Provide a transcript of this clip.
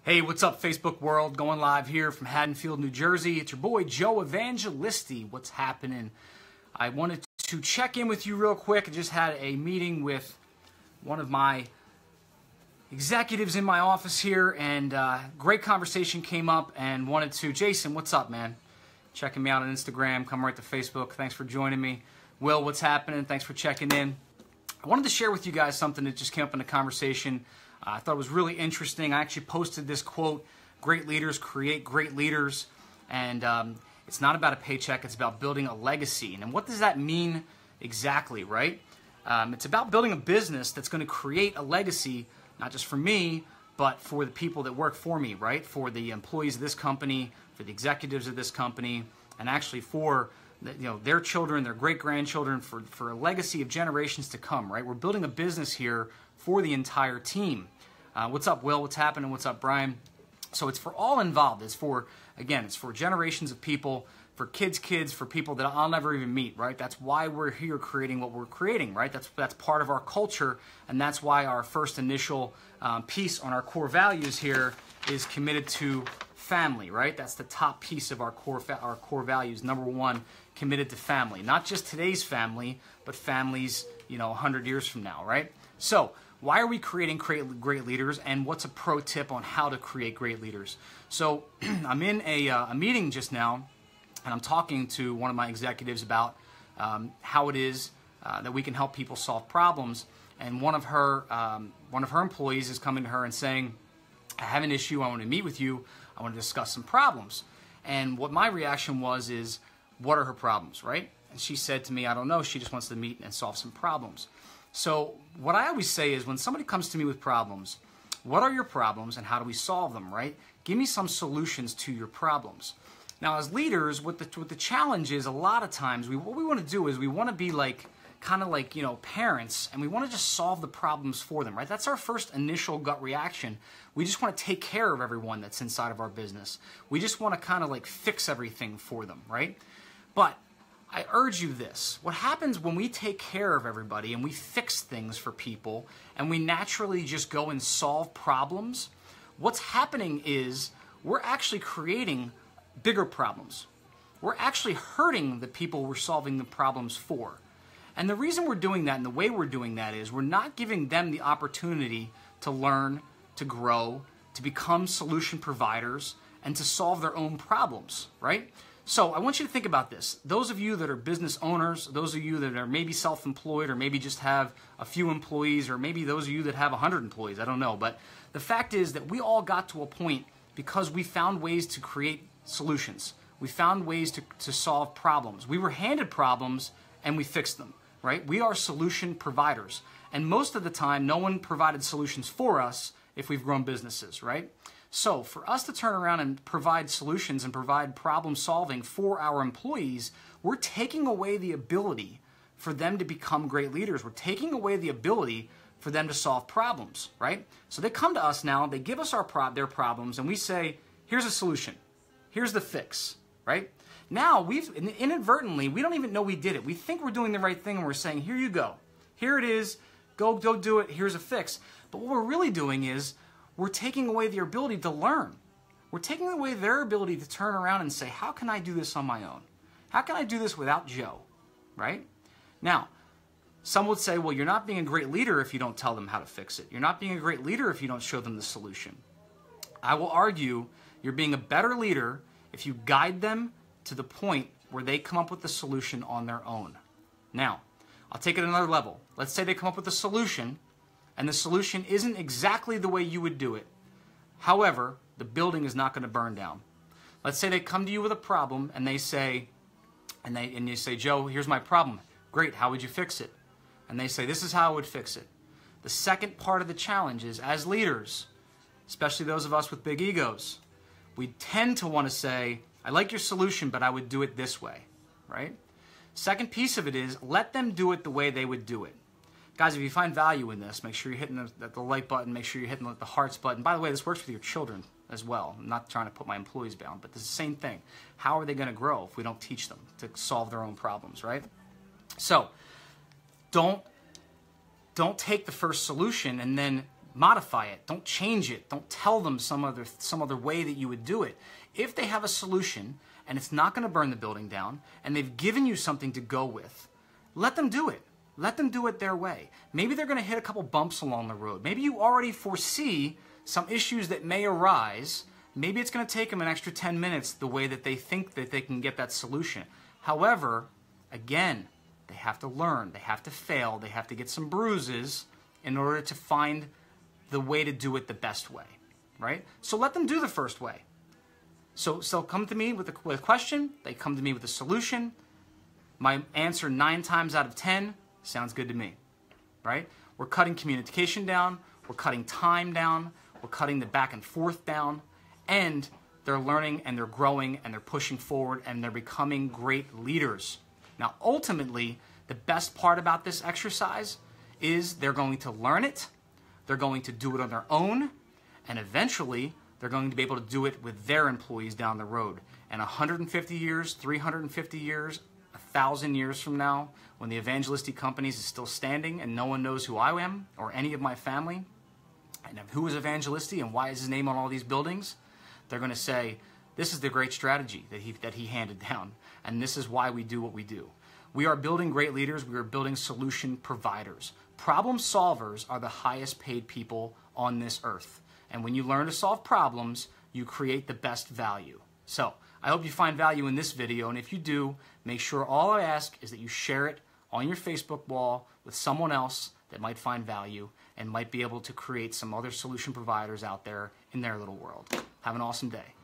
Hey, what's up, Facebook world? Going live here from Haddonfield, New Jersey. It's your boy, Joe Evangelisti. What's happening? I wanted to check in with you real quick. I just had a meeting with one of my executives in my office here, and great conversation came up and wanted to... Jason, what's up, man? Checking me out on Instagram. Come right to Facebook. Thanks for joining me. Will, what's happening? Thanks for checking in. I wanted to share with you guys something that just came up in the conversation. I thought it was really interesting. I actually posted this quote, "Great leaders create great leaders." And it's not about a paycheck, it's about building a legacy. And what does that mean exactly, right? It's about building a business that's going to create a legacy, not just for me, but for the people that work for me, right? For the employees of this company, for the executives of this company, and actually for their children, their great-grandchildren, for a legacy of generations to come, right? We're building a business here for the entire team. What's up, Will? What's happening? What's up, Brian? So it's for all involved. It's for, again, it's for generations of people, for kids, for people that I'll never even meet, right? That's why we're here creating what we're creating, right? That's part of our culture, and that's why our first initial piece on our core values here is committed to family, right? That's the top piece of our core values. Number one, committed to family. Not just today's family, but families, 100 years from now, right? So why are we creating great leaders, and what's a pro tip on how to create great leaders? So I'm in a meeting just now, and I'm talking to one of my executives about how it is that we can help people solve problems. And one of her employees is coming to her and saying, "I have an issue. I want to meet with you. I want to discuss some problems." And what my reaction was is, what are her problems, right? And she said to me, "I don't know. She just wants to meet and solve some problems." So what I always say is, when somebody comes to me with problems, what are your problems and how do we solve them, right? Give me some solutions to your problems. Now, as leaders, what the challenge is, a lot of times, what we want to do is we want to be kind of like parents, and we want to just solve the problems for them, right? That's our first initial gut reaction. We just want to take care of everyone that's inside of our business. We just want to kind of fix everything for them, right? But I urge you this. What happens when we take care of everybody and we fix things for people and we naturally just go and solve problems, what's happening is we're actually creating bigger problems. We're actually hurting the people we're solving the problems for. And the reason we're doing that and the way we're doing that is we're not giving them the opportunity to learn, to grow, to become solution providers, and to solve their own problems, right? So I want you to think about this. Those of you that are business owners, those of you that are maybe self-employed or maybe just have a few employees, or maybe those of you that have 100 employees, I don't know. But the fact is that we all got to a point because we found ways to create solutions. We found ways to solve problems. We were handed problems and we fixed them, right? We are solution providers. And most of the time, no one provided solutions for us if we've grown businesses, right? So for us to turn around and provide solutions and provide problem solving for our employees, we're taking away the ability for them to become great leaders. We're taking away the ability for them to solve problems, right? So they come to us now, they give us their problems, and we say, here's a solution. Here's the fix, right? Now, we've inadvertently, we don't even know we did it. We think we're doing the right thing, and we're saying, here you go. Here it is. Go do it. Here's a fix. But what we're really doing is we're taking away their ability to learn. We're taking away their ability to turn around and say, how can I do this on my own? How can I do this without Joe, right? Now, some would say, well, you're not being a great leader if you don't tell them how to fix it. You're not being a great leader if you don't show them the solution. I will argue you're being a better leader if you guide them to the point where they come up with the solution on their own. Now, I'll take it another level. Let's say they come up with a solution, and the solution isn't exactly the way you would do it. However, the building is not going to burn down. Let's say they come to you with a problem, and they say, and you say, Joe, here's my problem. Great, how would you fix it? And they say, this is how I would fix it. The second part of the challenge is, as leaders, especially those of us with big egos, we tend to want to say, I like your solution, but I would do it this way, right? Second piece of it is, let them do it the way they would do it. Guys, if you find value in this, make sure you're hitting the like button, make sure you're hitting the hearts button. By the way, this works with your children as well. I'm not trying to put my employees down, but it's the same thing. How are they going to grow if we don't teach them to solve their own problems, right? So, don't take the first solution and then modify it. Don't change it. Don't tell them some other way that you would do it. If they have a solution and it's not going to burn the building down and they've given you something to go with, let them do it. Let them do it their way. Maybe they're going to hit a couple bumps along the road. Maybe you already foresee some issues that may arise. Maybe it's going to take them an extra 10 minutes the way that they think that they can get that solution. However, again, they have to learn. They have to fail. They have to get some bruises in order to find the way to do it the best way, right? So let them do the first way. So come to me with a question. They come to me with a solution. My answer 9 times out of 10 sounds good to me, right? We're cutting communication down. We're cutting time down. We're cutting the back and forth down. And they're learning and they're growing and they're pushing forward and they're becoming great leaders. Now, ultimately, the best part about this exercise is they're going to learn it. They're going to do it on their own. And eventually, they're going to be able to do it with their employees down the road. And 150 years, 350 years, 1,000 years from now, when the Evangelisti Companies is still standing and no one knows who I am or any of my family, and who is Evangelisti and why is his name on all these buildings, they're going to say, this is the great strategy that he handed down, and this is why we do what we do. We are building great leaders. We are building solution providers. Problem solvers are the highest paid people on this earth. And when you learn to solve problems, you create the best value. So I hope you find value in this video, and if you do, make sure all I ask is that you share it on your Facebook wall with someone else that might find value and might be able to create some other solution providers out there in their little world. Have an awesome day.